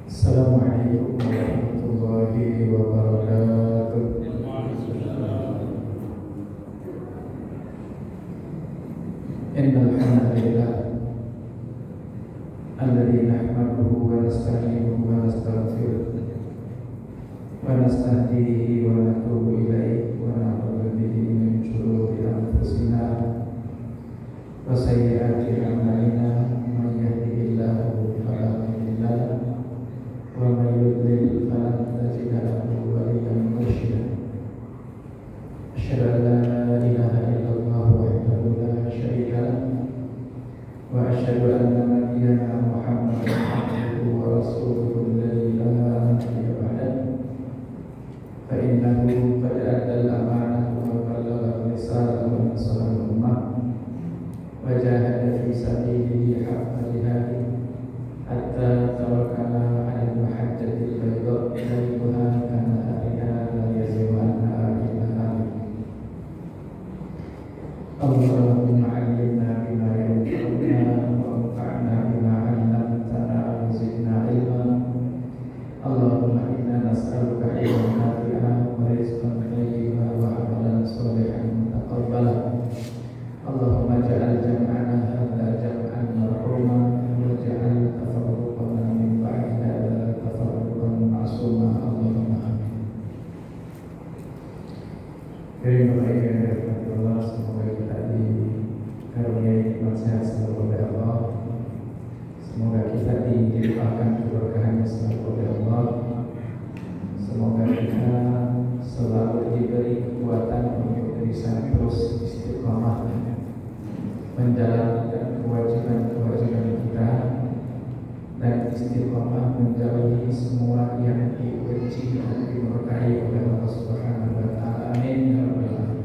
Assalamualaikum warahmatullahi wabarakatuh. Innal hamdalillah alladzi nahmaduhu wa nasta'inuhu wa nastaghfiruh wa nastahdihi wa natubu ilaihi wa na'udzu bihi min shururi anfusina wa sayyiati a'malina. Man yahdihillahu fala mudilla lahu wa may yudlil falan tajida lahu waliyyan mursyida. Asyhadu an la ilaha illallah wahdahu la syarika lahu wa asyhadu anna nabiyyana Muhammadan abduhu wa rasuluhu alladzi la nabiyya ba'dahu. Fa innahu qad adda al-amanah wa ballagha ar-risalah wa nasara al-ummah wa jahada fi sabilihi haqqa jihadihi hatta tawakkala 'ala al-mahajjatil bayda laylaha kanahariha la yazighu anha illa halik. Allahumma 'allimna bima yanfa'una wa anfa'na bima 'allamtana wa zidna 'ilma. Allahumma inna nas'aluka 'ilman nafi'an wa rizqan thayyiban wa 'amalan shalihan mutaqabbalan. Allahumma ja'al jam'ana hadza jam'an marhuma wa ja'al tafarruqana min ba'di hadza tafarruqan ma'suma. Allahumma amin. Dari baik yang dirahmati Allah, semoga kita dikaruniai nikmat sehat selalu oleh Allah. Semoga kita dilimpahkan keberkahannya selalu oleh Allah. Semoga kita selalu diberi kekuatan untuk bisa terus istiqamah menjalankan kewajiban-kewajiban kita dan istiqamah menjauhi semua yang dibenci dan dimurkai oleh Allah Subhanahu wa taala. Amin ya rabbal alamin.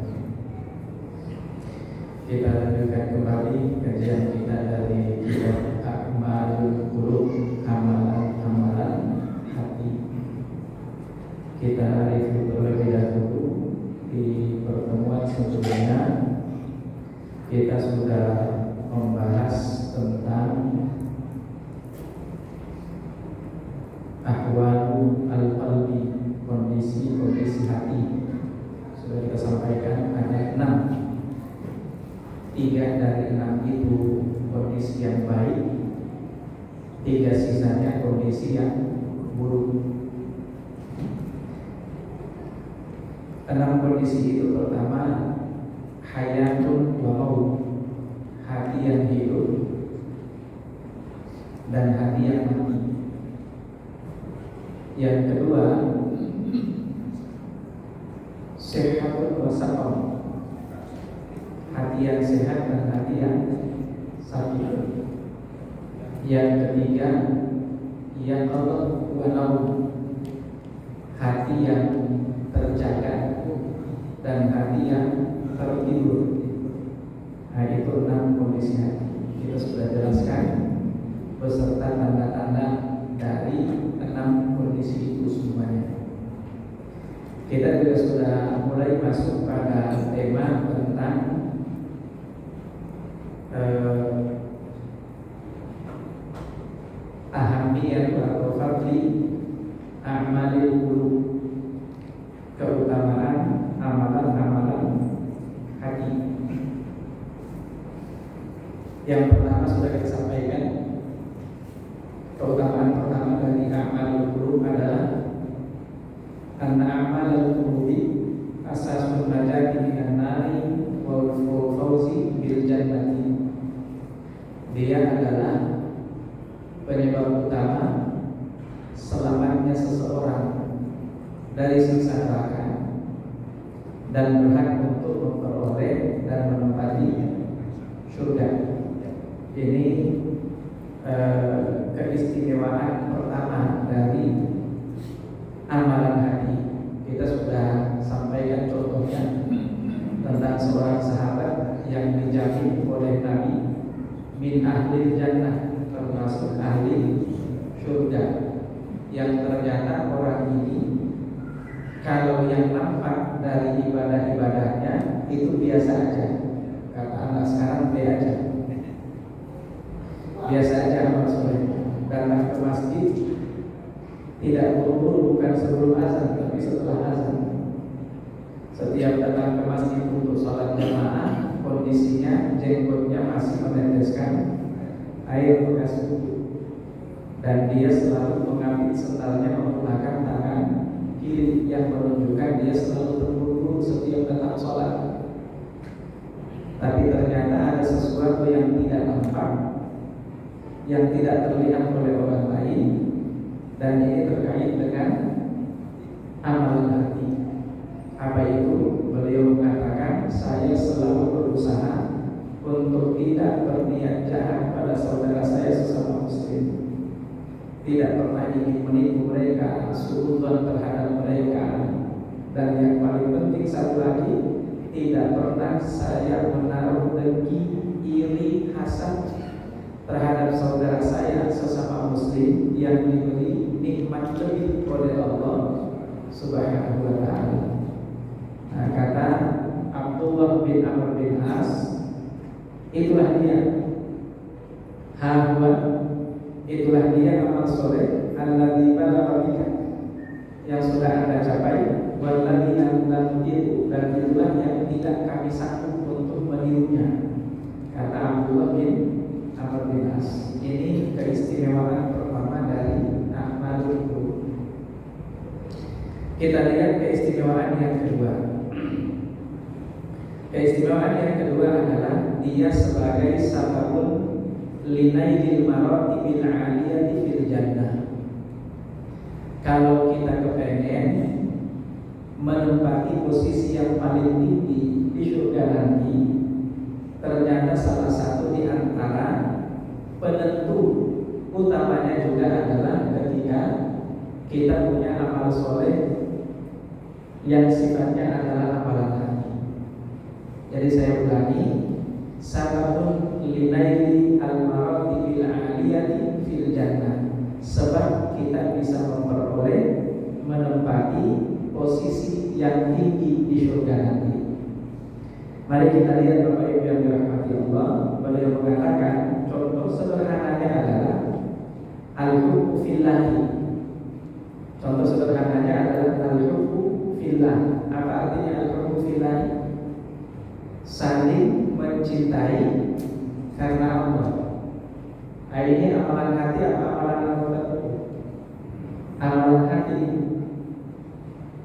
Kita lanjutkan kembali kajian kita dari kitab A'malul Qulub, amalan-amalan hati. Kita review terlebih dahulu. Di pertemuan sebelumnya kita sudah membahas tentang ahwalu al-qalbi, kondisi hati. Sudah kita sampaikan ada 6. 3 dari 6 itu kondisi yang baik, 3 sisanya kondisi yang buruk. 6 kondisi itu pertama hayatun wa maut, hati yang hidup dan hati yang mati. Yang kedua sehatun wa saqam, hati yang sehat dan hati yang sakit. Yang ketiga yaqadha wa naum, hati yang terjaga dan hati yang tertidur. Nah, itu 6 kondisi hati. Kita sudah jelaskan beserta tanda-tanda dari 6 kondisi itu semuanya. Kita juga sudah mulai masuk pada tema tentang ahamiyat atau fadli a'malil qulub, keutamaan amalan-amalan hati. Yang pertama sudah kita sampaikan, keutamaan pertama dari amalul qulub adalah anna amalul qulubi asasun najati minan nari wal fawzi bil jannati. Dia adalah penyebab utama selamatnya seseorang dari siksa neraka dan berhak untuk memperoleh dan menempati surga. Ini keistimewaan pertama dari amalan hati. Kita sudah sampaikan contohnya tentang seorang sahabat yang dijamin oleh Nabi min ahli jannah, termasuk ahli surga, yang ternyata orang ini kalau yang nampak dari ibadah-ibadahnya itu biasa aja. Kata anak sekarang be aja. biasa aja amal soleh, datang ke masjid Tidak buru-buru, bukan sebelum azan, tapi setelah azan. Setiap datang ke masjid untuk sholat jamaah, kondisinya jenggotnya masih meneteskan air bekas wudhu, dan dia selalu mengambil sendalnya menggunakan tangan kiri yang menunjukkan dia selalu terburu-buru setiap datang sholat. Tapi ternyata ada sesuatu yang tidak nampak, yang tidak terlihat oleh orang lain, dan ini terkait dengan amalan hati. Apa itu? Beliau mengatakan, saya selalu berusaha untuk tidak berniat jahat pada saudara saya sesama muslim. Tidak pernah ingin menipu mereka, suudzon terhadap mereka. Dan yang paling penting satu lagi, tidak pernah saya menaruh dengki, iri, hasad terhadap saudara saya sesama muslim yang diberi nikmat lebih oleh Allah Subhanahu wa ta'ala. Nah, kata Abdullah bin Amr bin As, itulah dia hawa, itulah dia amal soleh alladzi balagha bika, yang sudah Anda capai, walladzi lam tiru, dan itulah yang tidak kami sanggup untuk menirunya. Kata Abdullah bin Amr bin As. Ini keistimewaan pertama dari Ahmadul Qulub. Kita lihat keistimewaan yang kedua. Keistimewaan yang kedua adalah dia sebagai sababun linaidil maratibil aliyati fil jannah. Kalau kita kepengen menempati posisi yang paling tinggi di surga nanti, ternyata salah satu di antara penentu utamanya juga adalah ketika kita punya amal soleh yang sifatnya adalah amalan hati. Jadi saya ulangi, sababun linaili al-maratibil aliyati fil jannah, sebab kita bisa memperoleh menempati posisi yang tinggi di surga nanti. Mari kita lihat Bapak Ibu yang dirahmati Allah. Beliau mengatakan contoh sederhananya adalah al-hubbu fillahi. Contoh sederhananya adalah al-hubbu fillah. Apa artinya al-hubbu fillahi? Saling mencintai karena Allah. Ini amalan hati apa amalan anggota? Amalan hati.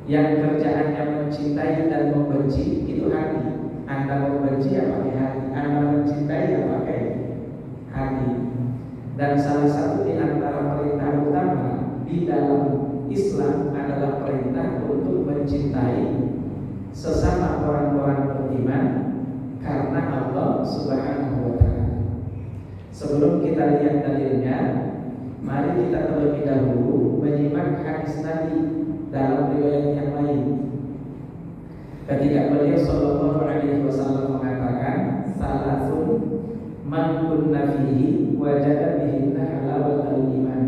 Yang kerjaannya mencintai dan membenci itu hati. Anda membenci ya pakai hati, Anda mencintai ya pakai hati. Dan salah satu di antara perintah utama di dalam Islam adalah perintah untuk mencintai sesama orang-orang beriman karena Allah Subhanahu wa ta'ala. Sebelum kita lihat dalilnya, mari kita terlebih dahulu menyimak hadis Nabi dalam riwayat yang lain. Ketika beliau sallallahu alaihi wasallam mengatakan, salasun man kunna fihi wajada bihinna halawatul iman.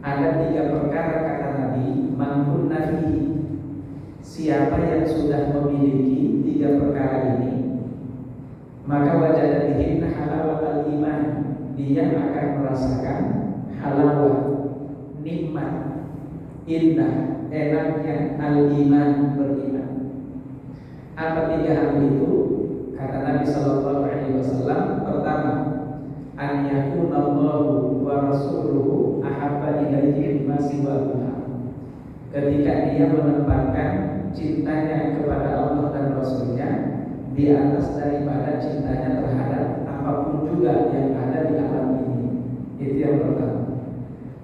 Ada 3 perkara kata Nabi, man kunna fihi, siapa yang sudah memiliki 3 perkara ini, maka wajada bihinna halawatul iman, dia akan merasakan halawah, nikmat, indah, enaknya al-iman, beriman. Apa 3 hal itu? Kata Nabi sallallahu alaihi wasallam, pertama, an yakunallahu wa rasuluhu ahabba ilaihi mimma siwahuma. Ketika dia menempatkan cintanya kepada Allah dan Rasulnya di atas daripada cintanya terhadap apapun juga yang ada di alam ini. Itu yang pertama.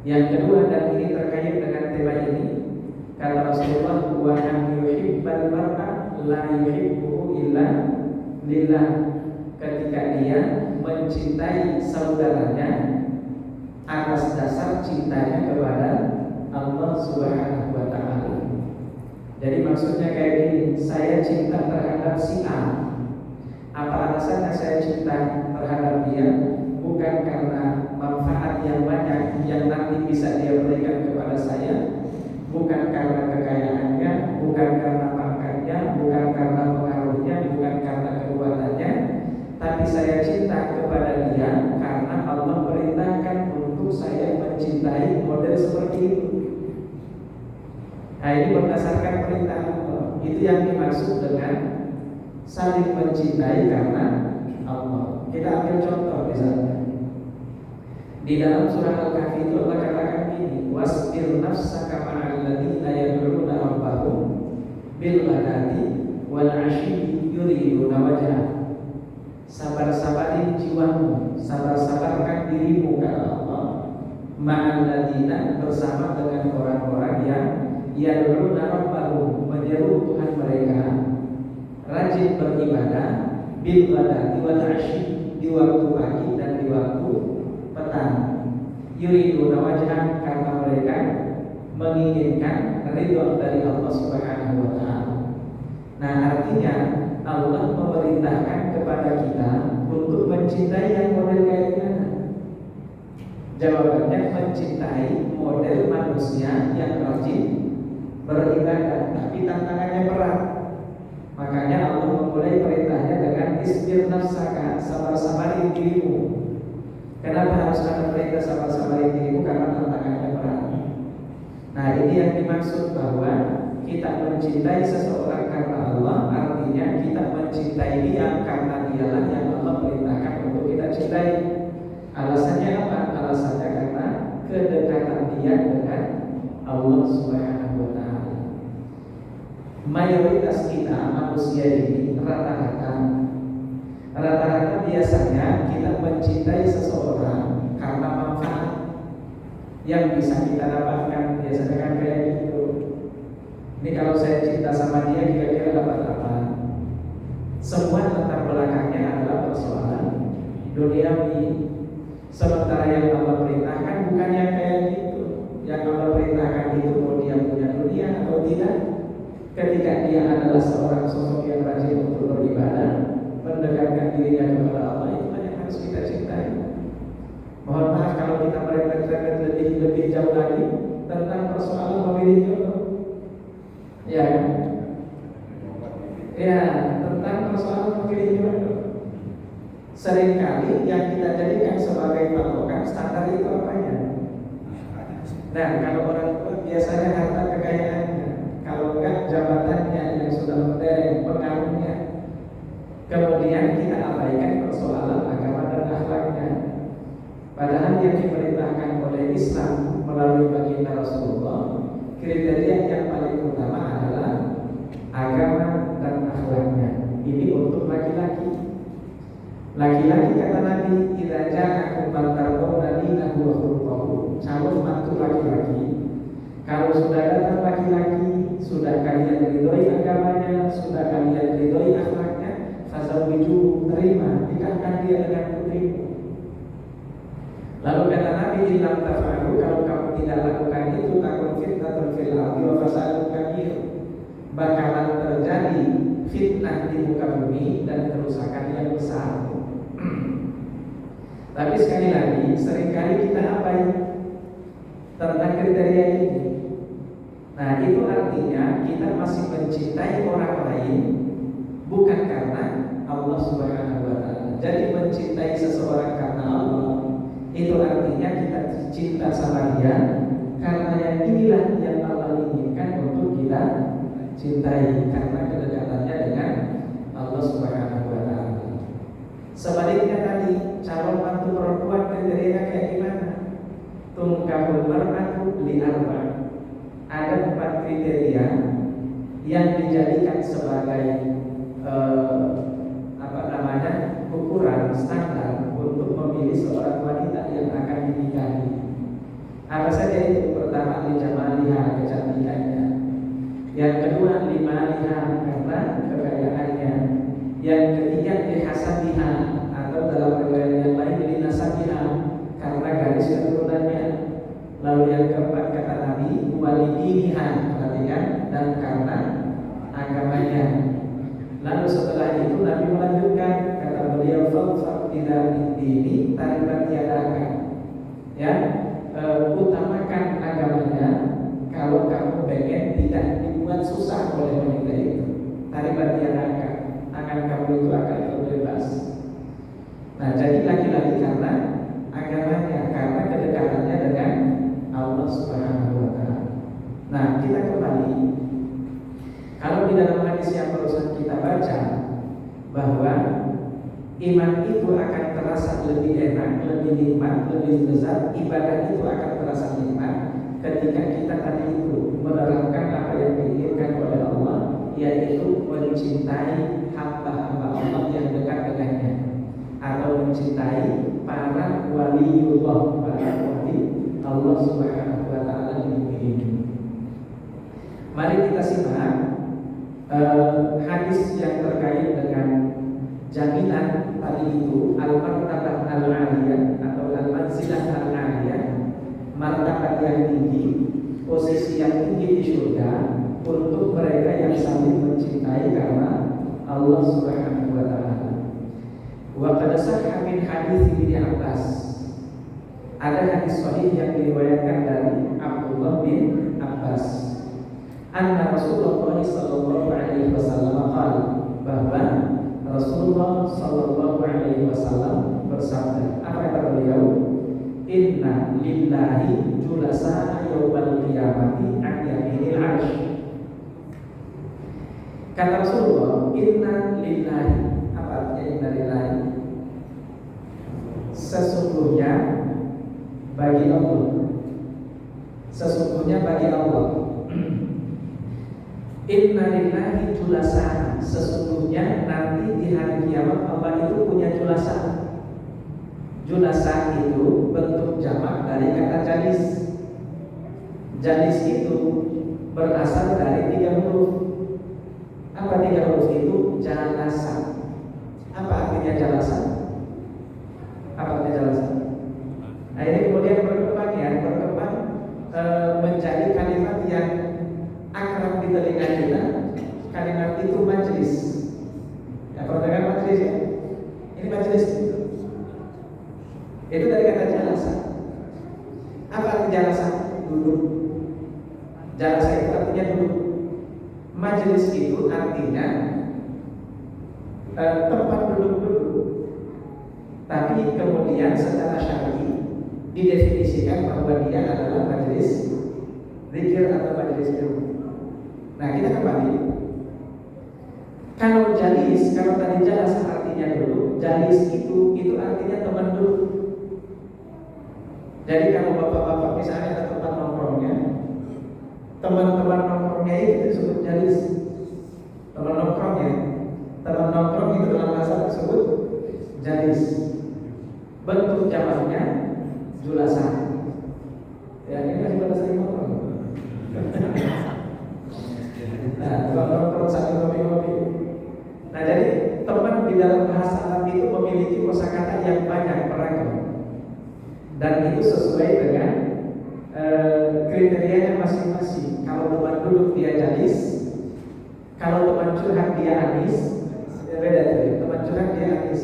Yang kedua, dan ini terkait dengan tema ini, kata Rasulullah, wa an yuhibbal mar'a la yuhibbuhu illa lillah. Ketika dia mencintai saudaranya atas dasar cintanya kepada Allah Subhanahu wa ta'ala. Jadi maksudnya kayak gini, saya cinta terhadap si A. Apa alasannya saya cinta terhadap dia? Bukan karena manfaat yang banyak yang nanti bisa dia berikan kepada saya, bukan karena kekayaannya, bukan karena pangkatnya, bukan karena pengaruhnya, bukan karena kekuatannya, tapi saya cinta kepada dia karena Allah perintahkan untuk saya mencintai mencintai model seperti itu. Nah, ini berdasarkan perintah Allah. Itu yang dimaksud dengan saling mencintai karena Allah. Kita ambil contoh misalnya di dalam surah Al-Kahfi itu Allah katakan gini, wasbir nafsaka ma'al ladzina yad'una rabbahum bil ghadati wal 'ashyi yuriduna wajhah. Sabar-sabarin jiwamu, sabar-sabarkan dirimu kata Allah, ma'al ladzina bersama dengan orang-orang yang yad'una rabbahum menyeru Tuhan mereka, rajin beribadah bil ghadati wal 'ashyi di waktu pagi dan di waktu petang. Yuriduna wajhah karena mereka menginginkan ridho dari Allah Subhanahu wa taala. Nah, artinya Allah memerintahkan kepada kita untuk mencintai yang model kayak gimana? Jawabannya mencintai model manusia yang rajin beribadah, tapi tantangannya berat. Makanya Allah memulai perintahnya dengan isbir nafsaka, sabar-sabarin dirimu. Kenapa harus ada perintah sabar-sabarin dirimu? Karena tantangannya berat. Nah, ini yang dimaksud bahwa kita mencintai seseorang karena Allah, artinya kita mencintai dia karena dialah yang Allah perintahkan untuk kita cintai. Alasannya apa? Alasannya karena kedekatan dia dengan Allah Subhanahu wa taala. Mayoritas kita manusia ini rata-rata biasanya kita mencintai seseorang karena manfaat yang bisa kita dapatkan. Biasanya kan kayak gitu. Ini kalau saya cinta sama dia kira-kira dapat apa? Semua latar belakangnya adalah persoalan duniawi. Sementara yang Allah perintahkan bukan yang kayak gitu. Yang Allah perintahkan itu mau dia punya dunia atau tidak. Ketika dia adalah seorang sosok yang rajin untuk beribadah, mendekatkan dirinya kepada Allah, itulah yang harus kita cintai. Mohon maaf kalau kita merembet-rembet lebih jauh lagi tentang persoalan memilih jodoh. Ya, tentang persoalan memilih jodoh. Seringkali yang kita jadikan sebagai patokan standar itu apanya? Nah, kalau orang tua biasanya harta kekayaannya, kalau enggak jabatannya yang sudah mentereng, pengaruhnya. Kemudian kita abaikan persoalan agama dan akhlaknya. Padahal yang diperintahkan oleh Islam melalui baginda Rasulullah, kriteria yang paling utama adalah agama dan akhlaknya. Ini untuk laki-laki. Laki-laki kata Nabi, idza ja'akum man tardawna dinahu wa khuluquhu, calon mantu laki-laki. Kalau sudah datang laki-laki, sudah kalian ridhoi agamanya, sudah kalian ridhoi akhlaknya, fazawwiju, terima, nikahkan dia dengan putrimu. Lalu kata Nabi, illam taf'alu, kalau kamu tidak lakukan itu, takun fitnatun fil ardi wa fasadun kabir, bakalan terjadi fitnah di muka bumi dan kerusakan yang besar. Tapi sekali lagi, seringkali kita abai tentang kriteria ini. Nah, itu artinya kita masih mencintai orang lain bukan karena Allah Subhanahu wa taala. Jadi mencintai seseorang karena Allah, itu artinya kita cinta sama dia karena yang inilah yang Allah inginkan untuk kita cintai, karena kedekatannya dengan Allah Subhanahu wa taala. Sebaliknya tadi, calon mantu perempuan kriterianya kayak gimana? Tungkahul mar'atu li arba'. Ada 4 kriteria yang dijadikan sebagai ukuran standar untuk memilih seorang wanita yang akan dinikahi. Apa saja itu? Pertama, li jamaliha, kecantikannya. Yang kedua, li maliha, karena kekayaannya. Yang ketiga, li hasabiha, atau dalam riwayat yang lain li nasabiha, karena garis keturunannya. Lalu yang keempat kata Nabi, walidiniha, perhatikan, dan karena agamanya. Lalu setelah itu Nabi melanjutkan, kata beliau, fadfar tidak dini taribat tiadakan. Ya, utamakan agamanya. Kalau kamu pengen tidak dibuat susah oleh wanita itu, taribat tiadakan, tangan kamu itu akan terbebas. Nah, jadi laki-laki karena agamanya, karena kedekatannya dengan baca bahwa iman itu akan terasa lebih enak, lebih nikmat, lebih lezat, ibadah itu akan terasa nikmat ketika kita tadi itu menerapkan apa yang diinginkan oleh Allah, yaitu mencintai hamba-hamba Allah yang dekat dengannya, atau mencintai para waliullah, para wali Allah Subhanahu wa taala ini. Mari kita simak hadis yang terkait dengan jaminan tadi itu, al-martabah al-aliyah atau al-manzilah al-aliyah, martabat yang tinggi, posisi yang tinggi di surga untuk mereka yang saling mencintai karena Allah Subhanahu wa taala. Wa qad sahha min hadits Ibnu Abbas. Ada hadis sahih yang diriwayatkan dari Abdullah bin Abbas. Anna Rasulullah sallallahu alaihi wasallam qala, bahwa Rasulullah sallallahu alaihi wasallam bersabda, apa kata beliau? Inna lillahi julasa yaumal qiyamati an yaminil 'arsy. Kata Rasulullah, inna lillahi, apa artinya inna lillahi? Sesungguhnya bagi Allah, sesungguhnya bagi Allah. Inna lillahi julasa, sesungguhnya nanti di hari kiamat Allah itu punya julasa. Julasa itu bentuk jamak dari kata jalis. Jalis itu berasal dari 3 huruf. Apa 3 huruf itu? Jalasa. Apa artinya jalasa? Apa artinya jalasa? Nah ini kemudian berkembang ya, berkembang menjadi kalimat yang akrab di telinga kita. Kalimat itu majelis. Ya, pernah dengar majelis ya? Ini majelis. Itu dari kata jalasa. Apa arti jalasa? Duduk. Jalasa itu artinya duduk. Majelis itu artinya tempat duduk-duduk. Tapi kemudian secara syar'i didefinisikan bahwa dia adalah majelis zikir atau majelis ilmu. Nah, kita kembali. Kalau jalis, kalau tadi jalasa artinya duduk, jalis itu artinya teman duduk. Jadi kalau bapak-bapak misalnya ada tempat nongkrongnya, teman-teman nongkrongnya itu disebut jalis. Teman nongkrongnya, teman nongkrong itu dalam bahasa tersebut jalis. Bentuk jamaknya julasa. Ya, ini masih pada sering nongkrong. Nah, teman nongkrong sambil ngopi-ngopi. Nah, jadi teman di dalam bahasa Arab itu memiliki kosakata yang banyak, beragam. Dan itu sesuai dengan kriterianya masing-masing. Kalau teman duduk dia jalis, kalau teman curhat dia anis, beda tuh. Teman curhat dia anis.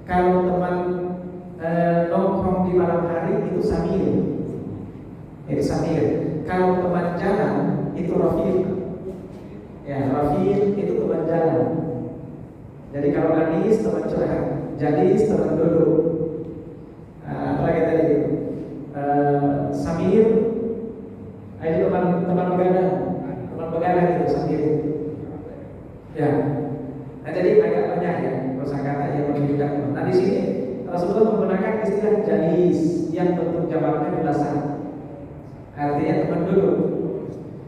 Kalau teman nongkrong di malam hari itu samir. Itu samir. Kalau teman jalan itu rafiq. Ya, rafiq itu teman jalan. Jadi kalau anis teman curhat, jalis teman duduk. Apalagi tadi itu samir, itu teman begadang itu samir. Ya, nah jadi agak banyak ya kosakata yang menunjukkan. Nah di sini Rasulullah menggunakan istilah jalis yang bentuk jamaknya belasan, artinya teman duduk.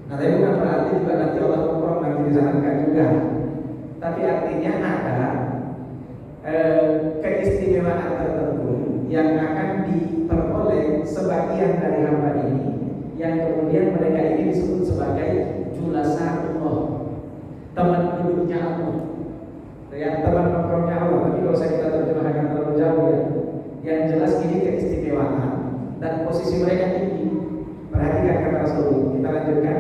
Nah tapi bukan berarti juga nanti Allah nongkrong nanti disarankan juga, tapi artinya ada keistimewaan tertentu yang akan diperoleh sebagian dari hamba ini, yang kemudian mereka ini disebut sebagai julasatullah, teman duduknya Allah, yang teman nongkrongnya Allah. Tapi kalau saya kita terjemahkan terlalu jauh ya, yang jelas ini keistimewaan dan posisi mereka tinggi. Perhatikan kata Rasulullah. Kita lanjutkan.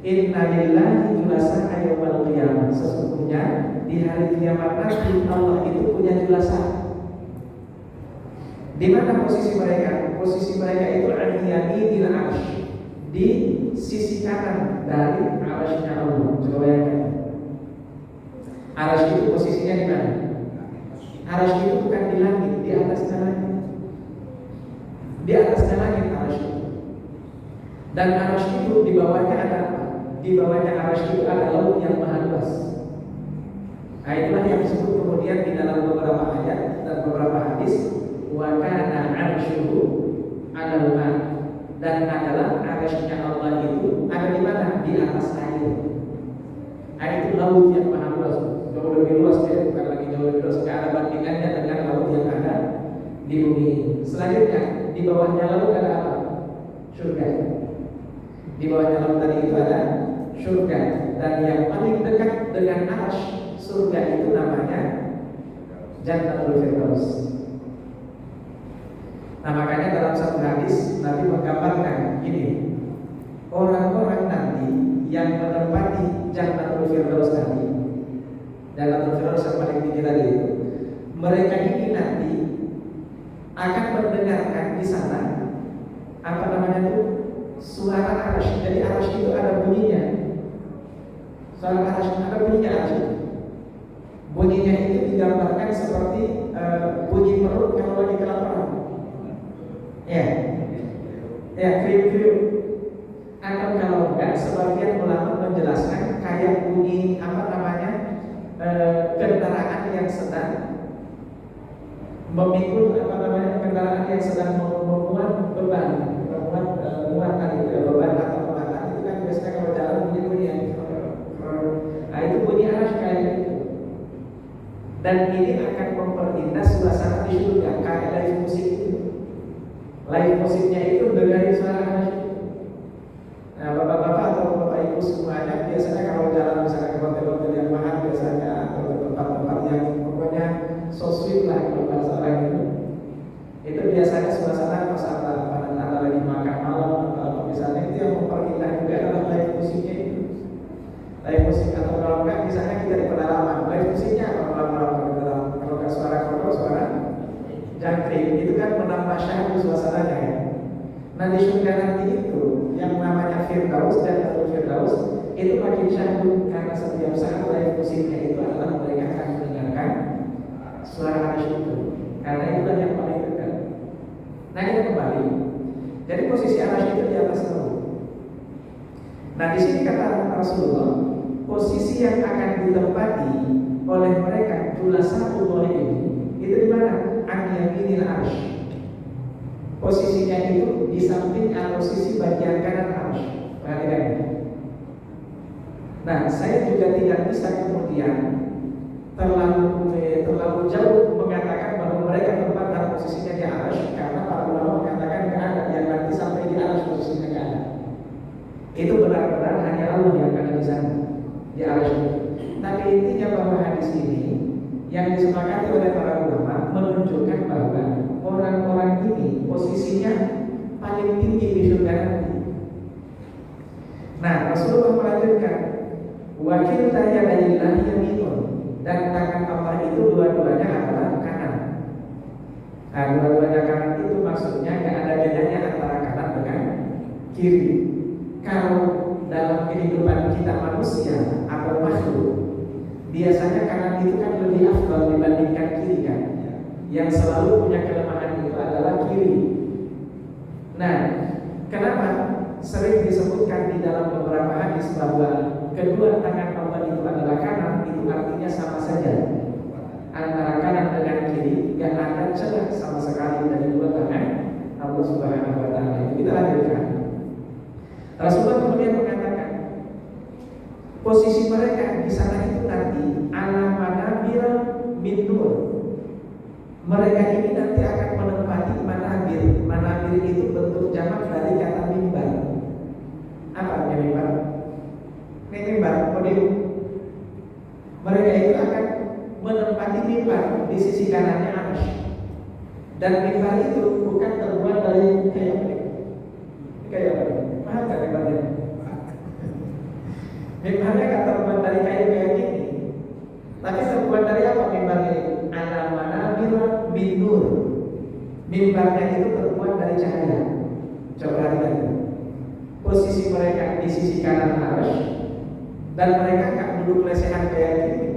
Inna lillahi julasa yaumal qiyamah, sesungguhnya di hari kiamat nanti Allah itu punya julasa. Di mana posisi mereka? Posisi mereka itu al-yaminil 'arsy, di sisi kanan dari 'arsy-nya Allah. Coba bayangkan. 'Arsy itu posisinya di mana? 'Arsy itu bukan di langit, di atasnya langit. Di atasnya langit 'arsy. Dan 'arsy itu di bawahnya ada apa? Di bawahnya 'arsy itu ada laut yang maha luas. Nah, itulah yang disebut kemudian di dalam beberapa ayat dan beberapa hadis, wa kana 'arshuhu 'alal ma', dan adalah arasy-Nya Allah itu ada di mana? Di atas air. Air itu laut yang maha luas, jauh lebih luas ya, bukan lagi jauh lebih luas, nggak ada bandingannya dengan laut yang ada di bumi. Selanjutnya di bawahnya laut ada apa? Surga. Di bawahnya laut tadi itu ada surga, dan yang paling dekat dengan arasy surga itu namanya Jannatul Firdaus. Nah, makanya dalam satu hadis Nabi menggambarkan gini, orang-orang nanti yang menempati Jannatul Firdaus tadi, Jannatul Firdaus yang paling tinggi tadi itu, mereka ini nanti akan mendengarkan di sana apa namanya itu, suara arasy. Jadi arasy itu ada bunyinya. Suara arasy ada bunyinya arasy. Bunyinya itu digambarkan seperti bunyi perut kalau lagi kelaparan. Ya, kriuk-kriuk. Atau kalau enggak, sebagian ulama menjelaskan kayak bunyi apa namanya, kendaraan yang sedang memikul apa namanya, kendaraan yang sedang memuat beban, muatan itu ya, beban atau muatan itu kan biasanya kalau jalan bunyi yang nah itu bunyi arasy kayak gitu. Dan ini akan memperindah suasana di surga kayak live musik itu. Live musiknya itu dengarin suara arasy. Nah, bapak-bapak atau bapak ibu semuanya biasanya kalau jalan misalnya ke hotel-hotel yang mahal biasanya, atau ke tempat-tempat yang pokoknya so sweet lah kalau bahasa orang itu biasanya suasana pas pada lagi makan malam atau apa misalnya, itu yang memperindah juga adalah live musiknya itu. Live musik, atau kalau enggak misalnya kita di pedalaman, live musiknya apa malam-malam kalau enggak suara kodok, suara jangkrik, itu kan menambah syahdu suasananya ya. Nah di surga nanti itu yang namanya Firdaus dan Jannatul Firdaus itu makin syahdu karena setiap saat live musiknya itu adalah mereka akan mendengarkan suara arasy itu, karena itulah yang paling dekat. Nah kita kembali, jadi posisi arasy itu di atas laut. Nah di sini kata Rasulullah, posisi yang akan ditempati oleh mereka julasatullah ini itu di mana? An yaminil arsy. Posisinya itu di samping atau sisi bagian kanan arsy. Perhatikan. Nah, saya juga tidak bisa kemudian terlalu jauh mengatakan bahwa mereka tempat dan posisinya di arsy, karena para ulama mengatakan nggak ada yang nanti sampai di arsy posisinya nggak ada. Itu benar-benar hanya Allah yang ada di sana, di arsy. Tapi intinya bahwa hadis ini yang disepakati oleh para ulama menunjukkan bahwa orang-orang ini posisinya paling tinggi di surga nanti. Nah, Rasulullah melanjutkan, wakil yadayillah yaminun, dan tangan Allah itu dua-duanya adalah kanan. Nah, dua-duanya kanan itu maksudnya nggak ada bedanya antara kanan dengan kiri. Kalau dalam kehidupan kita manusia atau makhluk, biasanya kanan itu kan lebih afdal dibandingkan kiri kan. Yang selalu punya kelemahan itu adalah kiri. Nah, kenapa sering disebutkan di dalam beberapa hadis bahwa kedua tangan Allah itu adalah kanan, itu artinya sama saja. Antara kanan dengan kiri gak ada celah sama sekali dari dua tangan Allah Subhanahu wa taala. Itu kita lanjutkan. Rasulullah kemudian mengatakan, posisi mereka di sana itu nanti ala manabir min nur. Mereka ini nanti akan menempati manabir. Manabir itu bentuk jamak dari kata mimbar. Apa artinya mimbar? Ini mimbar, podium. Mereka itu akan menempati mimbar di sisi kanannya arsy. Dan mimbar itu bukan terbuat dari kayak apa? Kayak apa? Paham gak mimbarnya? Mimbarnya kan terbuat dari kayu kayak gini. Tapi terbuat dari apa mimbarnya itu? Ala manabir min nur. Mimbarnya itu terbuat dari cahaya. Coba lihat. Posisi mereka di sisi kanan arsy, dan mereka nggak duduk lesehan kayak gini.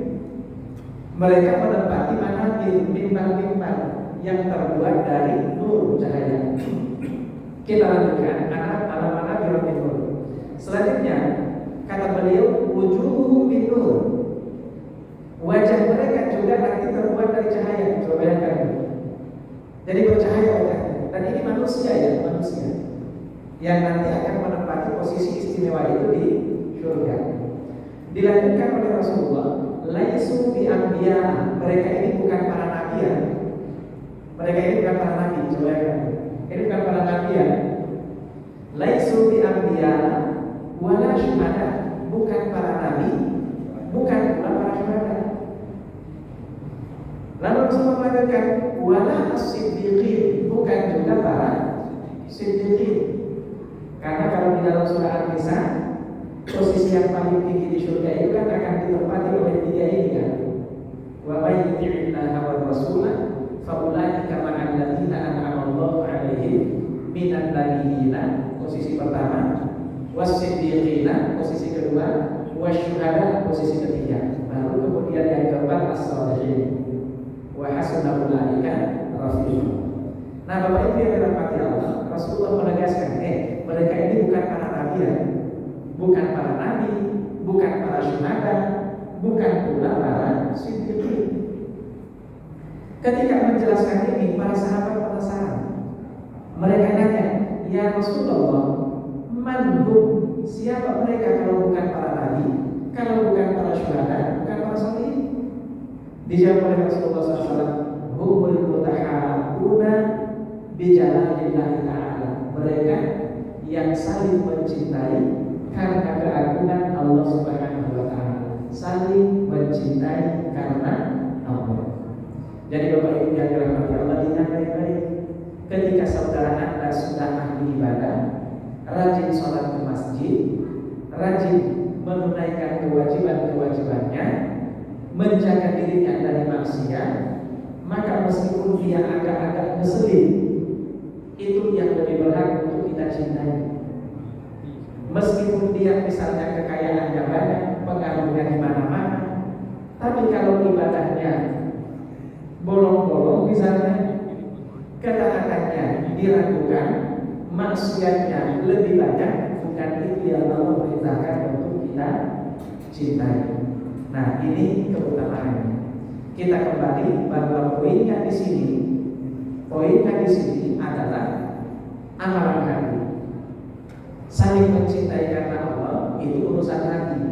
Mereka menempati manabir, mimbar-mimbar yang terbuat dari nur, cahaya. Kita lanjutkan. Ala manabir min nur. Selanjutnya kata beliau, wujuhuhum min nur. Wajah mereka juga nanti terbuat dari cahaya. Coba bayangkan. Jadi bercahaya wajahnya. Dan ini manusia ya, manusia yang nanti akan menempati posisi istimewa itu di surga. Dilanjutkan oleh Rasulullah, laisu bi anbiya, mereka ini bukan para nabi ya. Mereka ini bukan para nabi, coba ya. Ini bukan para nabi ya. Laisu bi anbiya wala syuhada, bukan para nabi, bukan pula para syuhada. Lalu Rasulullah mengatakan wala as-siddiqin, bukan juga para siddiqin. Karena kalau di dalam surah An-Nisa, posisi yang paling tinggi di surga itu kan akan ditempati oleh tiga ini kan. Wa may yuti'illaha wa rasulah fa ulaika ma'al ladzina an'ama Allahu 'alaihim minan nabiyyin, posisi pertama, was-siddiqina, posisi kedua, wasyuhada, posisi ketiga. Baru kemudian yang keempat as-shalihin. Wa hasuna ulaika rafiqa. Nah, Bapak Ibu yang dirahmati Allah, Rasulullah menegaskan, mereka ini bukan para nabi ya, bukan para nabi, bukan para syuhada, bukan pula para siddiqin. Ketika menjelaskan ini, para sahabat penasaran. Mereka nanya, ya Rasulullah, man hum? Siapa mereka kalau bukan para nabi, kalau bukan para syuhada, bukan para sholihin? Dijawab oleh Rasulullah SAW, humul mutahabuna bijalalillahi ta'ala, mereka yang saling mencintai karena keagungan Allah Subhanahu wa taala, saling mencintai karena Allah. Jadi Bapak Ibu yang dirahmati Allah, ingat baik-baik, ketika saudara Anda sudah ahli ibadah, rajin sholat ke masjid, rajin menunaikan kewajiban-kewajibannya, menjaga dirinya dari maksiat, maka meskipun dia agak-agak ngeselin, itu yang lebih berhak untuk kita cintai. Meskipun dia misalnya kekayaannya banyak, pengaruhnya di mana-mana, tapi kalau ibadahnya bolong-bolong misalnya, ketaatannya diragukan, maksiatnya lebih banyak, bukan itu yang Allah perintahkan untuk kita cintai. Nah, ini keutamaannya. Kita kembali bahwa poinnya di sini adalah amalan hati. Saling mencintai karena Allah itu urusan hati.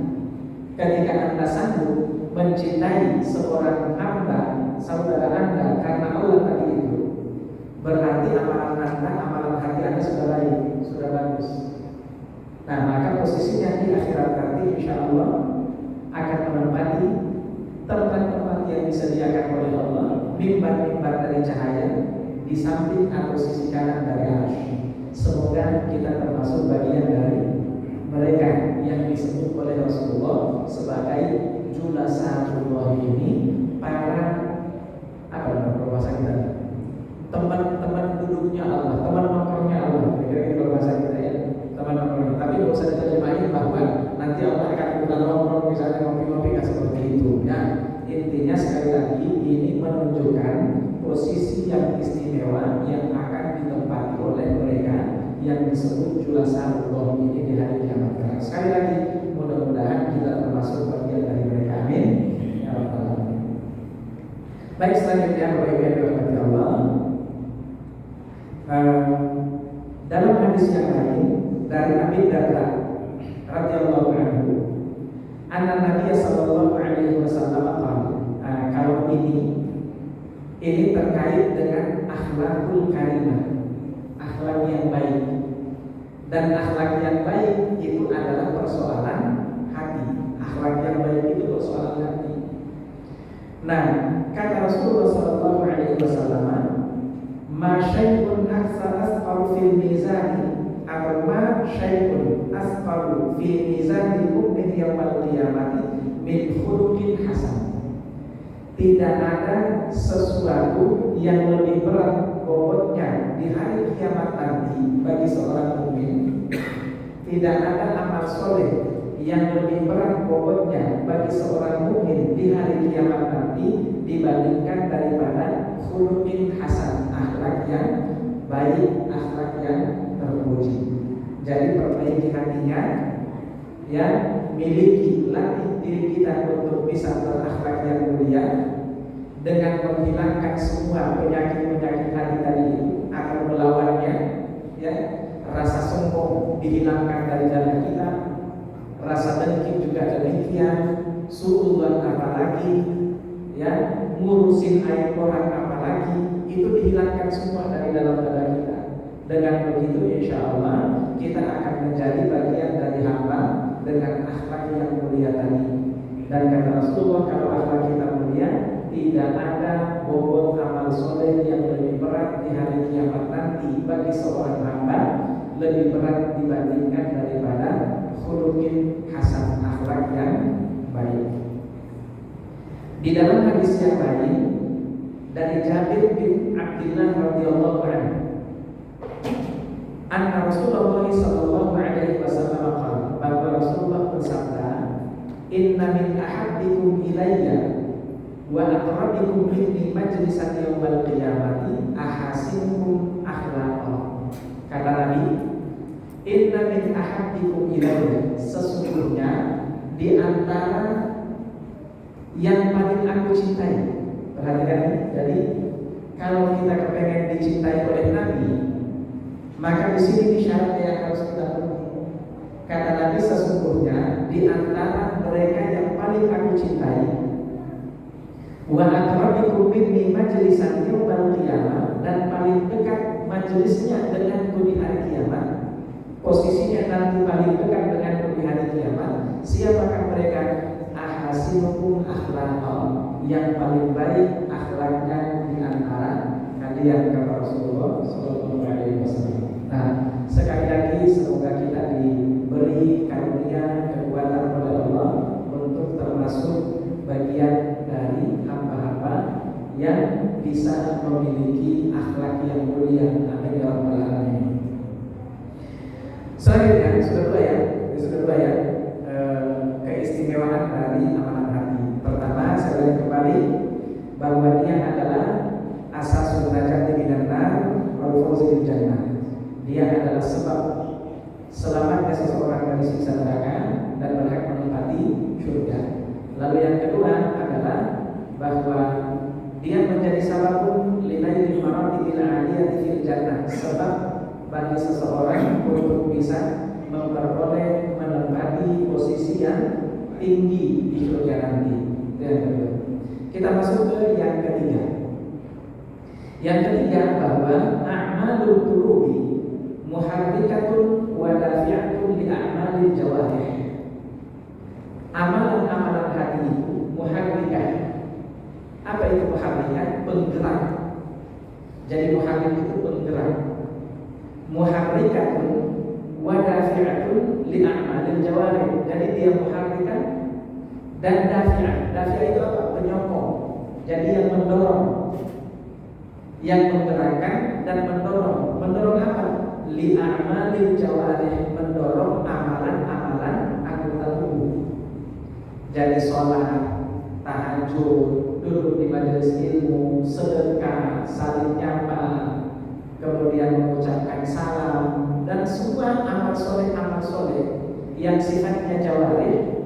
Ketika Anda sanggup mencintai seorang hamba, saudara Anda karena Allah tadi itu, berarti amalan hati Anda sudah baik, sudah bagus. Nah, maka posisinya di akhirat nanti insya Allah akan menempati tempat-tempat yang disediakan oleh Allah, mimbar-mimbar dari cahaya di samping atau sisi kanan dari arsy. Semoga kita termasuk bagian dari mereka yang disebut oleh Rasulullah sebagai julasatullah, ini para bahasa kita, teman-teman duduknya Allah, teman nongkrongnya Allah. Kira-kira kalau bahasa kita ya, teman nongkrong. Tapi kalau usah diterjemahin bahwa nanti Allah akan kita nongkrong misalnya ngopi-ngopi, nggak seperti itu. Ya, intinya sekali lagi ini menunjukkan posisi yang istimewa yang akan ditempati oleh mereka yang disebut julasatullah ini di hari kiamat kelak. Sekali lagi, mudah-mudahan kita termasuk bagian dari mereka. Amin. Ya Rabbal alamin. Baik, selanjutnya Bapak Ibu yang dirahmati Allah, dalam hadis yang lain dari Abi Darda radhiyallahu anhu, anna Nabi sallallahu alaihi wasallam kalau ini terkait dengan akhlakul karimah, akhlak yang baik. Dan akhlak yang baik itu adalah persoalan hati. Akhlak yang baik itu persoalan hati. Nah, kata Rasulullah sallallahu alaihi wasallam, ma syai'un asqalu fil mizani, atau ma syai'un asqalu fil mizani mu'min yaumil qiyamati min khuluqin hasan. Tidak ada sesuatu yang lebih berat bobotnya di hari kiamat nanti bagi seorang mukmin. Tidak ada amal soleh yang lebih berat bobotnya bagi seorang mukmin di hari kiamat nanti dibandingkan daripada khuluqin hasan, akhlak yang baik, akhlak yang terpuji. Jadi perbaiki hatinya, ya, miliki, latih diri kita untuk bisa berakhlak yang mulia dengan menghilangkan semua penyakit-penyakit hati tadi itu, akan melawannya, ya. Rasa sombong dihilangkan dari diri kita, rasa dengki juga demikian, suudzon apalagi, ya, ngurusin aib orang apalagi, itu dihilangkan semua dari dalam dada kita. Dengan begitu insya Allah kita akan menjadi bagian dari hamba dengan akhlak yang mulia tadi. Dan kata Rasulullah, kalau akhlak kita mulia, tidak ada bobot amal soleh yang lebih berat di hari kiamat nanti bagi seorang hamba, lebih berat dibandingkan daripada khuluqin hasan, akhlak yang baik. Di dalam hadis yang lain dari Jabir bin Abdullah radhiyallahu anhu, anna Rasulullah sallallahu alaihi wasallam qala, bahwa Rasulullah bersabda, inna min ahabbikum ilayya wa aqrabikum minni majlisan yaumal qiyamati ahasinukum akhlaqan. Kata Nabi, inna min ahabbikum ilayya, sesungguhnya di antara yang paling aku cintai. Perhatikan, jadi kalau kita kepengen dicintai oleh Nabi, maka di sini syarat yang harus kita penuhi. Kata Nabi, sesungguhnya di antara mereka yang paling aku cintai, wa aqrabikum minni majlisan yaumal qiyamah, dan paling dekat majelisnya denganku di hari kiamat, posisinya nanti paling dekat denganku di hari kiamat. Siapakah mereka? Ahasinukum akhlaqan, yang paling baik akhlaknya di antara kalian, kata Rasulullah sallallahu alaihi wasallam. Nah, sekali lagi semoga kita diberi karunia kekuatan oleh Allah untuk termasuk bagian dari hamba-hamba yang bisa memiliki akhlak yang mulia. Amin ya rabbal alamin. Selanjutnya sudah dua ya, keistimewaan dari amalan hati. Pertama, saya ulangi kembali bahwa dia adalah asasul najati minan nar wal fawzi bil jannah. Dia adalah sebab selamatnya seseorang dari siksa neraka dan berhak menempati surga. Lalu yang kedua adalah bahwa dia menjadi sababun linailil maratibil aliyati fil jannah, sebab bagi seseorang untuk bisa memperoleh menempati posisi yang tinggi di surga nanti. Itu yang kedua. Kita masuk ke yang ketiga. Yang ketiga, bahwa a'malul qulubi muharrikatun wa dafi'atun li a'malil jawarih. Amalan-amalan hati itu muharrikah. Apa itu muharrikah? Penggerak. Jadi muharrik itu penggerak. Muharrikatun wa dafi'atun li a'malil jawarih. Jadi dia muharrikah dan dafi'ah. Dafi'ah itu apa? Penyokong. Jadi yang mendorong, yang menggerakkan dan mendorong. Mendorong apa? Li a'malil jawarih, mendorong amalan-amalan anggota tubuh. Jadi sholat, tahajud, duduk di majelis ilmu, sedekah, saling nyapa, kemudian mengucapkan salam, dan semua amal soleh yang sifatnya jawarih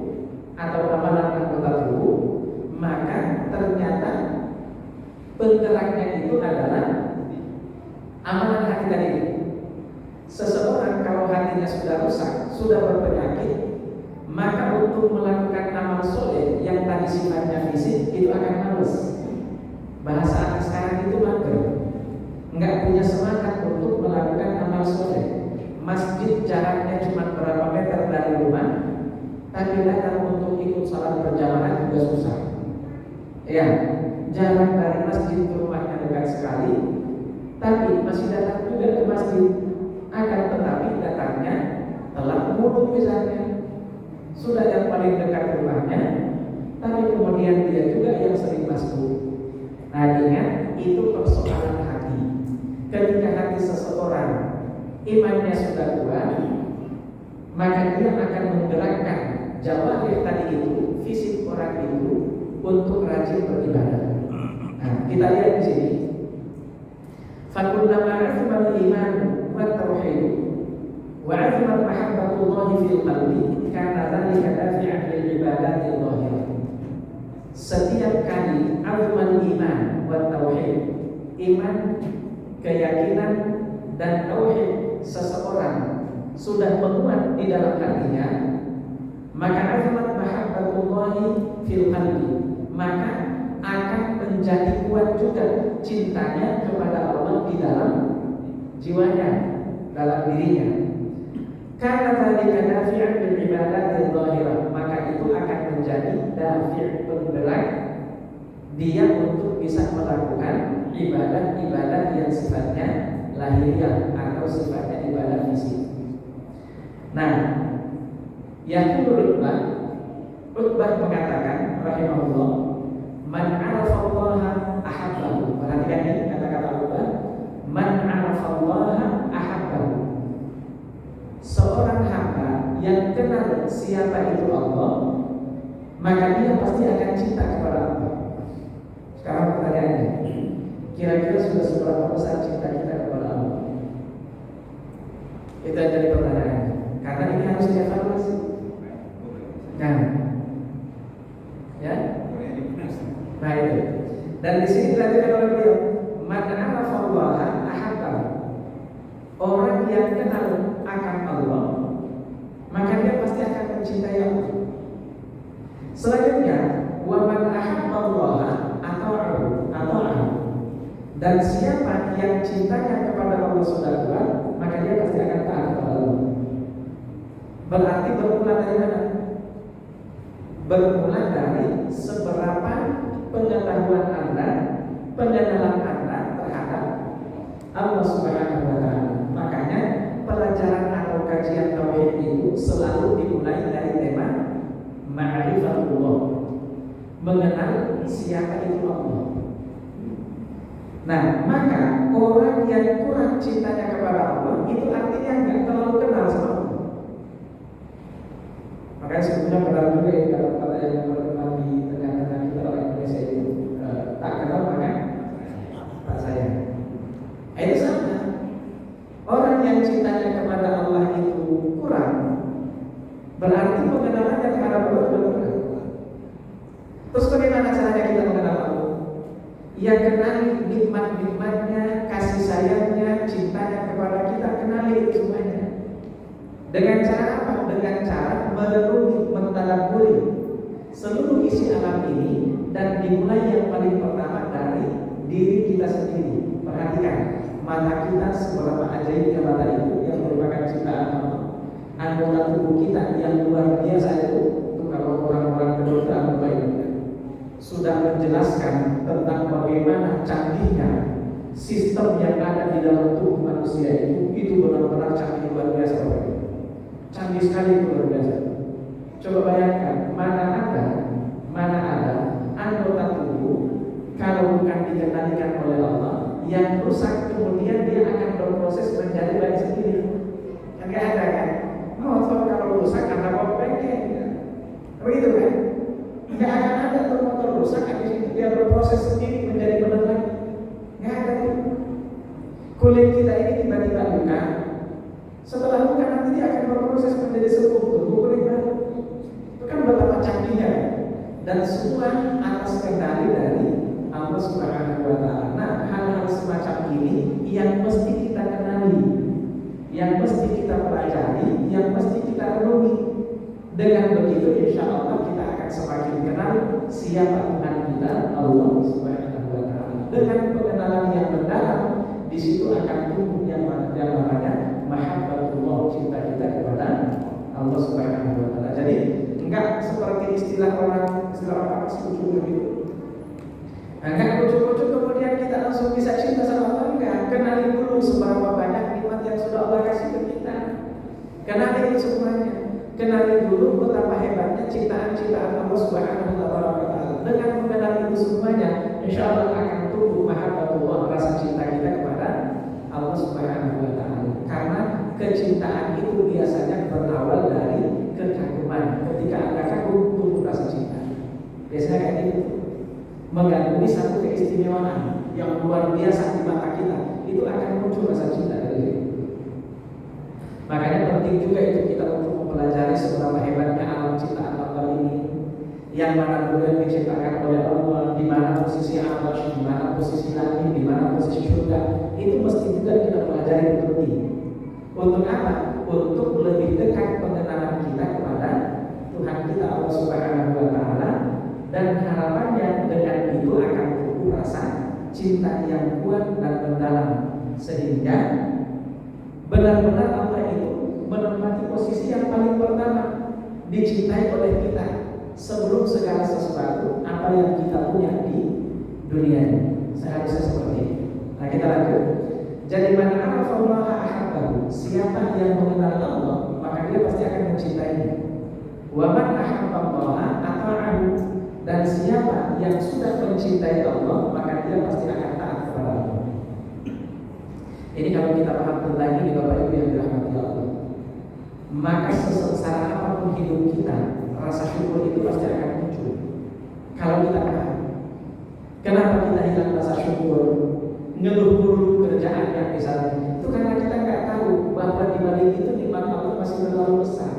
atau amalan anggota tubuh, maka ternyata penggeraknya itu adalah amalan hati tadi. Seseorang kalau hatinya sudah rusak, sudah berpenyakit, maka untuk melakukan amal soleh yang tadi sifatnya fisik itu akan males. Bahasa anak sekarang itu mager, nggak punya semangat untuk melakukan amal soleh. Masjid jaraknya cuma berapa meter dari rumah, tapi datang untuk ikut salat berjamaah juga susah. Ya, jarak dari masjid ke rumahnya dekat sekali, tapi masih datang juga ke masjid. Akan tetapi datangnya telat mulu misalnya. Sudah yang paling dekat rumahnya, tapi kemudian dia juga yang sering masuk. Nah, ingat, itu persoalan hati. Ketika hati seseorang imannya sudah kuat, maka dia akan menggerakkan jawarih tadi itu, fisik orang itu, untuk rajin beribadah. Nah, kita lihat di sini. Fakullama azmal iman wa tauhid Wa 'azmat mahabbatullahi fil qalbi karena dzalika dafi'an lil ibadati dhahirah. Setiap kali azmal iman wa tauhid, iman, keyakinan dan tauhid seseorang sudah menguat di dalam hatinya, maka azmat mahabbatullahi fil qalbi, maka akan menjadi kuat juga cintanya kepada Allah di dalam jiwanya, dalam dirinya. Karena dzalika dafi'an bil ibadati dhahirah, maka itu akan menjadi dafi' penggerak dia untuk bisa melakukan ibadah-ibadah yang sifatnya lahiriah atau sifatnya ibadah fisik. Nah, yang kedua, Utbah mengatakan rahimahullah, man 'arafallaha ahabbahu. Perhatikan ini kata-kata Utbah, man 'arafallaha ahabbahu. Seorang hamba yang kenal siapa itu Allah, maka dia pasti akan cinta kepada Allah. Sekarang pertanyaannya, kira-kira sudah seberapa besar cinta kita kepada Allah? Itu yang jadi pertanyaan. Karena ini harus dievaluasi. Nah, ya, nah itu. Dan di sini dilanjutkan oleh beliau, man 'arafallaha ahabbahu. Orang yang kenal akan Allah, maka dia pasti akan mencintai Allah. Selanjutnya, wa man ahabballaha ata'ahu. Dan siapa yang cintanya kepada Allah sudah kuat, maka dia pasti akan taat kepada Allah. Berarti bermula dari mana? Bermula dari seberapa pengetahuan Anda, pengenalan Anda terhadap Allah Subhanahu wa Ta'ala. Makanya pelajaran atau kajian tauhid itu selalu dimulai dari tema ma'rifatullah, mengenal siapa itu Allah. Nah, maka orang yang kurang cintanya kepada Allah itu artinya nggak terlalu kenal sama Allah. Makanya sebetulnya benar juga ya kalau kata yang berkembang di tengah-tengah kita orang Indonesia itu tak kenal maka tak sayang. Itu sama. Orang yang cintanya kepada Allah itu kurang, berarti pengenalannya terhadap Allah kurang. Terus bagaimana caranya kita mengenal Allah? Ya kenali nikmat-nikmatnya, kasih sayangnya, cintanya kepada kita, kenali itu semuanya. Dengan cara apa? Dengan cara merenungi, mentadabburi seluruh isi alam ini, dan dimulai yang paling pertama dari diri kita sendiri. Perhatikan, mata kita seberapa ajaibnya mata itu yang merupakan ciptaan Allah. Anggota tubuh kita yang luar biasa itu kalau orang-orang kedokteran baik sudah menjelaskan tentang bagaimana canggihnya sistem yang ada di dalam tubuh manusia itu benar-benar canggih luar biasa. Canggih sekali luar biasa. Coba bayangkan mana ada anggota tubuh kalau bukan dikendalikan oleh Allah yang rusak kemudian dia akan berproses menjadi baik sendiri. Enggak ada kan? Motor kalau rusak karena bawa bengkel, begitu kan? Enggak akan ada tuh motor rusak habis itu dia berproses sendiri menjadi benar lagi. Enggak ada tuh. Kulit kita ini tiba-tiba luka. Setelah luka nanti dia akan berproses menjadi sembuh tubuh kulit baru. Itu kan betapa canggihnya. Dan semua atas kendali dari Allah Subhanahu wa Ta'ala. Nah, hal-hal semacam ini yang mesti kita kenali, yang mesti kita pelajari, yang mesti kita renungi. Dengan begitu, insya Allah kita akan semakin kenal siapa Tuhan kita, Allah Subhanahu wa Ta'ala. Dengan pengenalan yang mendalam, di situ akan tumbuh yang namanya mahabbatullah, cinta kita kepada Allah Subhanahu wa Ta'ala. Jadi enggak seperti istilah orang setuju begitu. Enggak ujuk-ujuk kemudian kita langsung bisa cinta sama Allah. Enggak, kenali dulu seberapa banyak nikmat yang sudah Allah kasih ke kita. Kenali itu semuanya. Kenali dulu betapa hebatnya ciptaan-ciptaan Allah Subhanahu wa Ta'ala. Dengan mengenali itu semuanya, insya Allah akan tumbuh mahabbatullah, rasa cinta kita kepada Allah Subhanahu wa Ta'ala. Karena kecintaan itu biasanya berawal dari kekaguman. Ketika Anda kagum, tumbuh rasa cinta. Biasanya kayak gitu. Mengagumi satu keistimewaan yang luar biasa di mata kita, itu akan muncul rasa cinta dari itu. Makanya penting juga itu kita untuk mempelajari seberapa hebatnya alam ciptaan Allah ini, yang mana kemudian diciptakan oleh Allah, di mana posisi arsy, di mana posisi langit, di mana posisi surga. Itu mesti juga kita pelajari penting. Untuk apa? Untuk lebih dekat pengenalan kita kepada Tuhan kita Allah Subhanahu wa Ta'ala, dan harapannya dengan itu akan tumbuh rasa cinta yang kuat dan mendalam, sehingga benar-benar Allah itu menempati posisi yang paling pertama, dicintai oleh kita sebelum segala sesuatu apa yang kita punya di dunia ini. Seharusnya seperti itu. Nah, kita lanjut. Jadi man arafallaha ahabbahu, siapa yang mengenal Allah maka dia pasti akan mencintainya. Wa man ahabballaha ata'ahu, dan siapa yang sudah mencintai Allah maka dia pasti akan taat kepada Allah. Ini kalau kita paham tentang ini Bapak Ibu yang dirahmati Allah, maka sesengsara apapun hidup kita, rasa syukur itu pasti akan muncul. Kalau kita paham kenapa kita hilang rasa syukur, ngeluh dulu kerjaan yang misalnya, itu karena kita nggak tahu bahwa di balik itu nikmat Allah masih terlalu besar.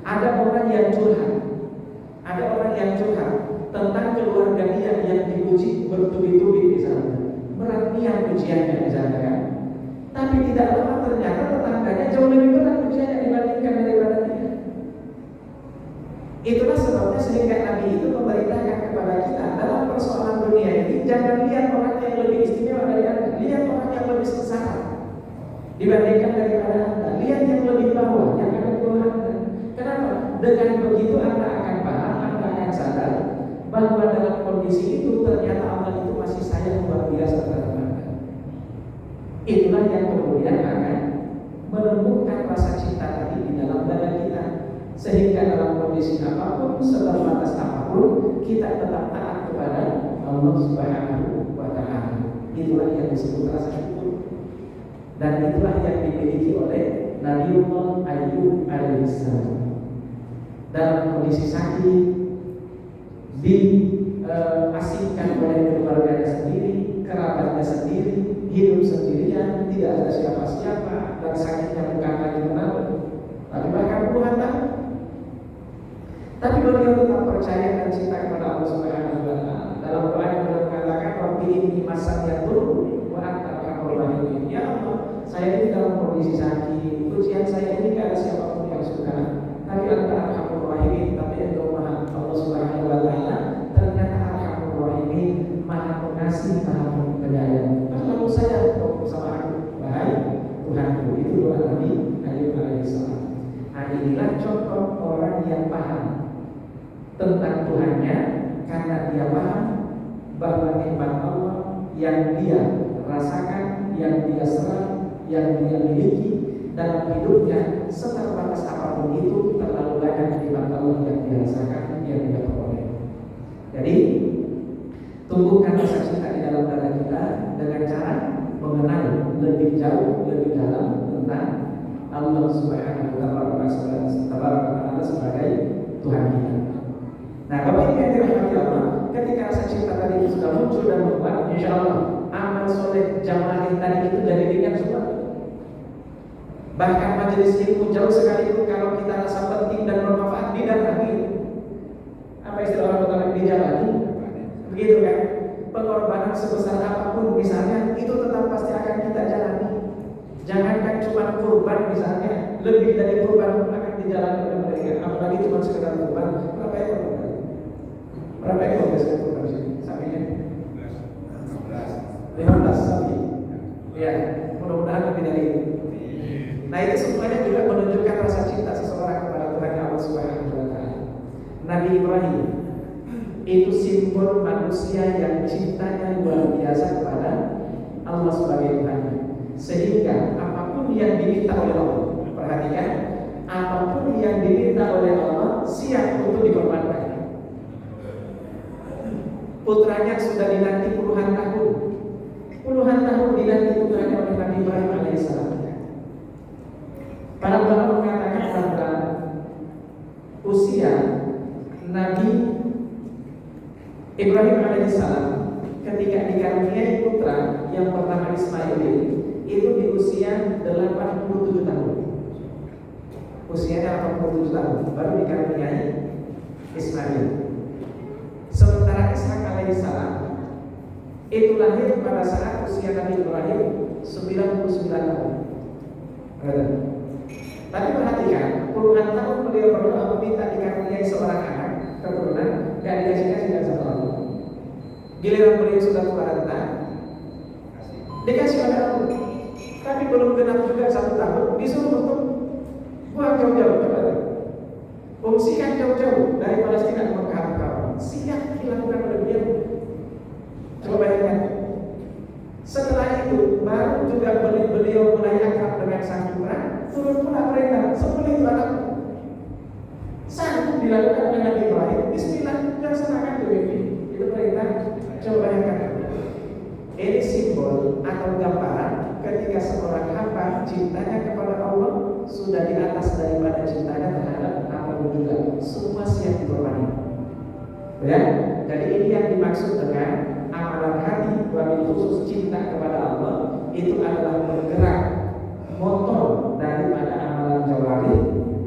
Ada orang yang curhat tentang keluarga dia yang dipuji bertubi-tubi misalnya, berat niat ujiannya misalnya kan, tapi tidak lama ternyata tetangganya jauh lebih berat ujiannya dibandingkan daripada dia. Itulah sebabnya sehingga Nabi itu memerintahkan kepada kita dalam persoalan dunia ini, jangan lihat orang yang lebih istimewa dari Anda, lihat orang yang lebih sengsara dibandingkan daripada Anda, lihat yang lebih bawah yang ada di bawah Anda. Kenapa? Dengan begitu Anda akan paham, Anda akan sadar bahwa dalam kondisi itu ternyata Allah itu masih sayang luar biasa terhadap Anda. Itulah yang kemudian akan menumbuhkan rasa cinta tadi di dalam dada kita, sehingga dalam kondisi apapun, seterbatas apapun, kita tetap taat kepada Allah Subhanahu wa Ta'ala. Itulah yang disebut rasa syukur, dan itulah yang dimiliki oleh Nabiullah Ayyub alaihissalam. Dalam kondisi sakit, diasingkan oleh keluarganya sendiri, kerabatnya sendiri, hidup sendirian, tidak ada siapa-siapa, dan sakitnya bukan lagi menanggung, tapi bahkan puluhan tahun. Tapi beliau tetap percaya dan cinta kepada Allah Subhanahu wa Ta'ala. Dalam doa yang beliau mengatakan, Rabbi inni masaniya dhurru wa anta arhamur rahimin. Ya Allah, saya ini dalam kondisi sakit, ujian saya ini tidak ada siapapun yang suka, tapi Anta arhamur rahimin, tapi Engkau Maha Allah Subhanahu wa Ta'ala ternyata arhamur rahimin, Maha Pengasih, Maha Penyayang. Lalu saya bersama aku, wahai Tuhanku. Itu doa Nabi Ayyub alaihissalam. Nah, inilah contoh orang yang paham tentang Tuhannya, karena dia paham bahwa nikmat Allah yang dia rasakan, yang dia serap, yang dia miliki dalam hidupnya, seterbatas apapun itu, terlalu banyak nikmat Allah yang dia rasakan, yang dia peroleh. Jadi tumbuhkan rasa cinta di dalam dada kita dengan cara mengenal lebih jauh, lebih dalam tentang Allah Subhanahu wa Ta'ala sebagai Tuhan kita. Nah, Bapak Ibu yang dirahmati Allah, ketika rasa cinta tadi itu sudah muncul dan menguat, insya Allah amal soleh jamaah tadi itu jadi ringan semua. Bahkan majelis ilmu jauh sekalipun kalau kita rasa penting dan bermanfaat, didatangi. Apa istilah orang Betawi, dijabani? Begitu kan? Pengorbanan sebesar apapun misalnya, itu tetap pasti akan kita jalani. Jangankan cuma kurban misalnya, lebih dari kurban pun akan dijalani oleh mereka. Apalagi cuma sekedar kurban, berapa ekor? Berapa ekor biasanya kurban di sini? Sapinya? 15 sapi. Ya, mudah-mudahan lebih dari itu. Nah, itu semuanya juga menunjukkan rasa cinta seseorang kepada Tuhan Allah Subhanahu wa Ta'ala. Nabi Ibrahim itu simbol manusia yang cintanya luar biasa kepada Allah sebagai Tuhannya, sehingga apapun yang diminta oleh Allah, perhatikan, apapun yang diminta oleh Allah siap untuk dikorbankan. Putranya sudah dinanti puluhan tahun dinanti putranya oleh Nabi Ibrahim alaihissalam. Para ulama mengatakan bahwa usia Nabi Ibrahim alaihissalam ketika dikaruniai putra yang bernama Ismail itu di usia 87 tahun. usianya 87 tahun, baru dikaruniai Ismail. Sementara Ishak alaihissalam itu lahir pada saat usia Nabi Ibrahim 99 tahun. Tapi perhatikan, puluhan tahun beliau berdoa meminta dikaruniai seorang anak keturunan, gak dikasih-kasih dan satu Allah. Giliran beliau sudah tua renta, dikasih oleh Allah. Tapi belum genap juga 1 tahun, disuruh untuk buang jauh-jauh. Coba deh, fungsikan jauh-jauh dari Palestina ke Mekah. Siap dilakukan oleh beliau. Coba bayangkan. Setelah itu baru juga beliau mulai akrab dengan sang putra, turun pula perintah sembelih itu anakmu. Sanggup dilakukan oleh Nabi Ibrahim. Bismillah, laksanakan tuh ini. Itu perintah. Coba bayangkan. Ini simbol atau gambaran ketika seorang hamba cintanya kepada Allah sudah di atas daripada cintanya terhadap apapun juga. Semua siap dikorbankan. Ya, jadi ini yang dimaksud dengan amalan hati, wabil khusus cinta kepada Allah itu adalah bergerak motor daripada amalan jawari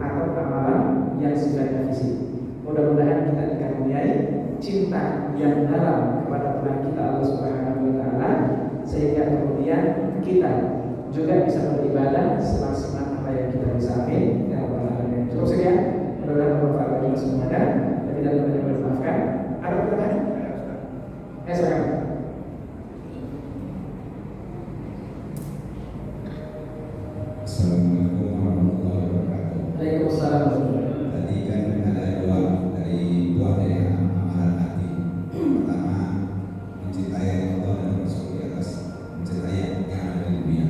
atau amalan yang sifatnya fisik. Mudah-mudahan kita dikaruniai cinta yang dalam kepada Tuhan kita Allah Subhanahu wa taala sehingga kemudian kita juga bisa beribadah semaksimal apa yang kita bisa. Amin. Ya rabbal alamin. Cukup sekian. Mudah-mudahan bermanfaat bagi kita semuanya. Dan tidak lupa dimaafkan. Ada pertanyaan? Silakan. Assalamualaikum warahmatullahi wabarakatuh. Waalaikumsalam. Tadi kan ada buah dari amalan hati. Pertama, mencintai Allah dan Rasul di atas mencintai yang ada di dunia.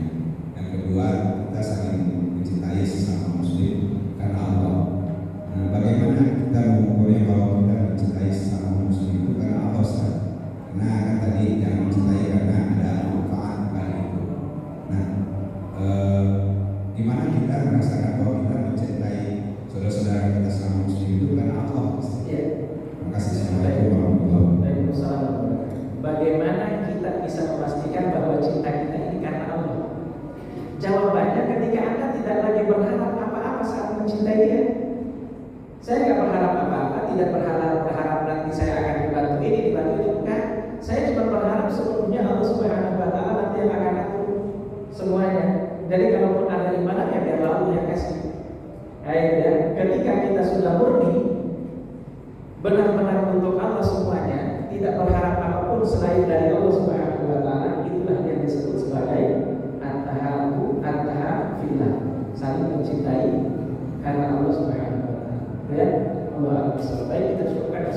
Yang kedua, kita saling mencintai sesama Muslim karena Allah. Nah, bagaimana kita mengukurnya kalau kita mencintai sesama Muslim itu karena Allah saja? Karena kan tadi yang mencintai karena ada manfaat pada itu. Nah, gimana kita merasakan bahwa kita mencintai saudara-saudara kita selama Muslim itu karena Allah? Ya. Terima kasih. Assalamualaikum warahmatullahi wabarakatuh. Waalaikumsalam. Bagaimana kita bisa memastikan bahwa cinta kita ini karena Allah? Jawabannya ketika Anda tidak lagi berharap apa-apa saat mencintai dia. Saya tidak berharap apa-apa, tidak berharap nanti saya akan dibantu ini, dibantu itu, bukan. Saya cuma berharap seluruhnya Allah Subhanahu wa taala nanti yang akan atur semuanya. Jadi kalaupun ada ibadah ya biar Allah yang kasih. Ya, ketika kita sudah murni benar-benar untuk Allah semuanya, tidak berharap apapun selain dari Allah Subhanahu wa taala, itulah yang disebut sebagai at-tahab fillah, saling mencintai karena Allah Subhanahu wa taala. Ya, Allah Baik, kita cukupkan